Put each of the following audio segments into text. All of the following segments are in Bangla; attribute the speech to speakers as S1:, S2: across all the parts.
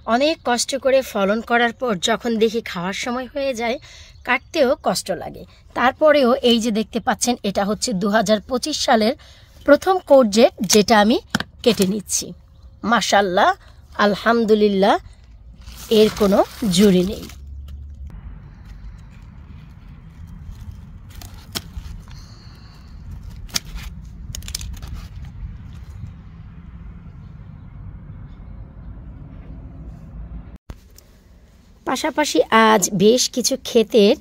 S1: অনেক কষ্ট করে ফলন করার পর যখন দেখি খাওয়ার সময় হয়ে যায়, কাটতেও কষ্ট লাগে। তারপরেও এই যে দেখতে পাচ্ছেন, এটা হচ্ছে 2025 সালের প্রথম কোরজেট, যেটা আমি কেটে নিচ্ছি। মাশাআল্লাহ, আলহামদুলিল্লাহ, এর কোনো জুড়ি নেই। পাশাপাশি আজ বেশ কিছু ক্ষেতের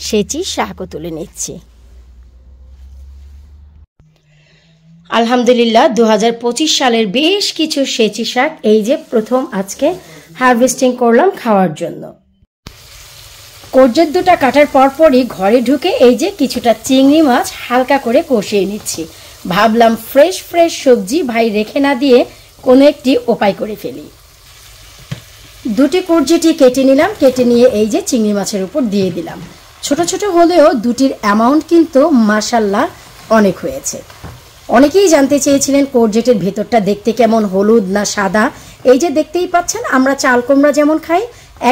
S1: সেচি শাকও তুলে নিচ্ছি। আলহামদুলিল্লাহ, 2025 সালের বেশ কিছু সেচি শাক এই যে প্রথম আজকে হারভেস্টিং করলাম খাওয়ার জন্য। কোরজেট দুটা কাটার পরপরই ঘরে ঢুকে এই যে কিছুটা চিংড়ি মাছ হালকা করে কষিয়ে নিচ্ছি। ভাবলাম ফ্রেশ ফ্রেশ সবজি ভাই রেখে না দিয়ে কোনো একটি উপায় করে ফেলি। দুটি কোরজেটি কেটে নিলাম, কেটে নিয়ে এই যে চিংড়ি মাছের উপর দিয়ে দিলাম। ছোট ছোট হলেও দুটির অ্যামাউন্ট কিন্তু মাশাআল্লাহ অনেক হয়েছে। অনেকেই জানতে চেয়েছিলেন কোরজেটের ভেতরটা দেখতে কেমন, হলুদ না সাদা। এই যে দেখতেই পাচ্ছেন, আমরা চাল কুমড়া যেমন খাই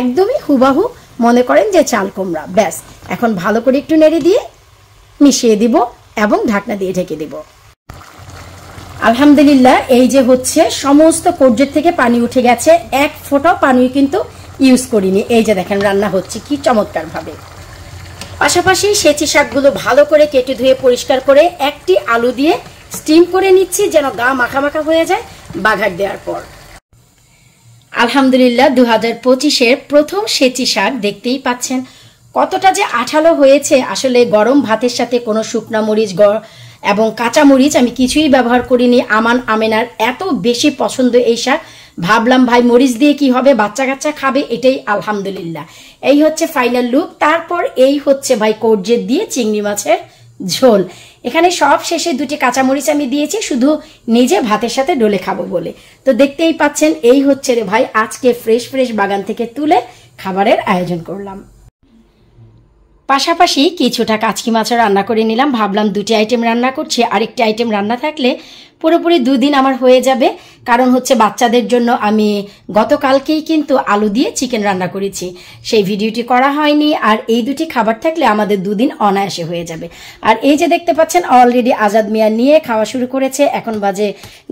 S1: একদমই হুবাহু মনে করেন যে চাল কুমড়া। ব্যাস, এখন ভালো করে একটু নেড়ে দিয়ে মিশিয়ে দিব এবং ঢাকনা দিয়ে ঢেকে দিব। আলহামদুলিল্লাহ, এই যে হচ্ছে সমস্ত কোরজেট থেকে পানি উঠে গেছে, এক ফোঁটাও পানি কিন্তু ইউজ করিনি। এই যে দেখেন রান্না হচ্ছে কি চমৎকার ভাবে। পাশাপাশি সেচি শাকগুলো ভালো করে কেটে ধুয়ে পরিষ্কার করে একটি আলু দিয়ে স্টিম করে নিচ্ছি, যেন গা মাখা মাখা হয়ে যায় বাঘার দেওয়ার পর। আলহামদুলিল্লাহ, 2025-এর প্রথম সেচি শাক দেখতেই পাচ্ছেন কতটা যে আঠালো হয়েছে। আসলে গরম ভাতের সাথে কোনো শুকনা মরিচ এবং কাঁচা মরিচ আমি কিছুই ব্যবহার করিনি। আমেনার এত বেশি পছন্দ এই শাক, ভাবলাম ভাই মরিচ দিয়ে কি হবে, বাচ্চা কাচ্চা খাবে, এটাই আলহামদুলিল্লাহ। এই হচ্ছে ফাইনাল লুক। তারপর এই হচ্ছে ভাই কোরজেট দিয়ে চিংড়ি মাছের ঝোল। এখানে সব শেষে দুটি কাঁচামরিচ আমি দিয়েছি শুধু নিজে ভাতের সাথে ডলে খাবো বলে। তো দেখতেই পাচ্ছেন, এই হচ্ছে রে ভাই আজকে ফ্রেশ ফ্রেশ বাগান থেকে তুলে খাবারের আয়োজন করলাম। পাশাপাশি কিছুটা কাচকি মাছও রান্না করে নিলাম। ভাবলাম দুটি আইটেম রান্না করছি, আরেকটি আইটেম রান্না থাকলে পুরোপুরি 2 দিন আমার হয়ে যাবে। কারণ হচ্ছে বাচ্চাদের জন্য আমি গতকালকেই কিন্তু আলু দিয়ে চিকেন রান্না করেছি, সেই ভিডিওটি করা হয়নি। আর এই দুটি খাবার থাকলে আমাদের 2 দিন অনায়াসে হয়ে যাবে। আর এই যে দেখতে পাচ্ছেন অলরেডি আজাদ মিয়া নিয়ে খাওয়া শুরু করেছে। এখন বাজে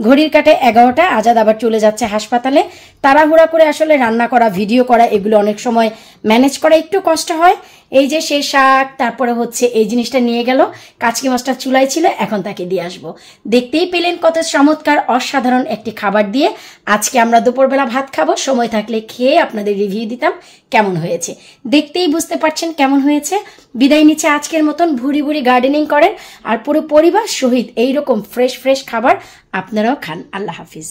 S1: ঘড়ির কাঁটে 11টা। আজাদ আবার চলে যাচ্ছে হাসপাতালে। তাড়াহুড়া করে আসলে রান্না করা, ভিডিও করা, এগুলো অনেক সময় ম্যানেজ করা একটু কষ্ট হয়। এই যে সে শাক, তারপরে হচ্ছে এই জিনিসটা নিয়ে গেল, কাচকি মাছটা চুলায় ছিল, এখন তাকে দিয়ে আসবো। দেখতেই পেলেন কত চমৎকার অসাধারণ একটি খাবার দিয়ে আজকে আমরা দুপুরবেলা ভাত খাবো। সময় থাকলে খেয়ে আপনাদের রিভিউ দিতাম কেমন হয়েছে। দেখতেই বুঝতে পারছেন কেমন হয়েছে। বিদায় নিচ্ছে আজকের মতন। ভুরি ভুরি গার্ডেনিং করেন আর পুরো পরিবার সহিত এইরকম ফ্রেশ ফ্রেশ খাবার আপনারাও খান। আল্লাহ হাফিজ।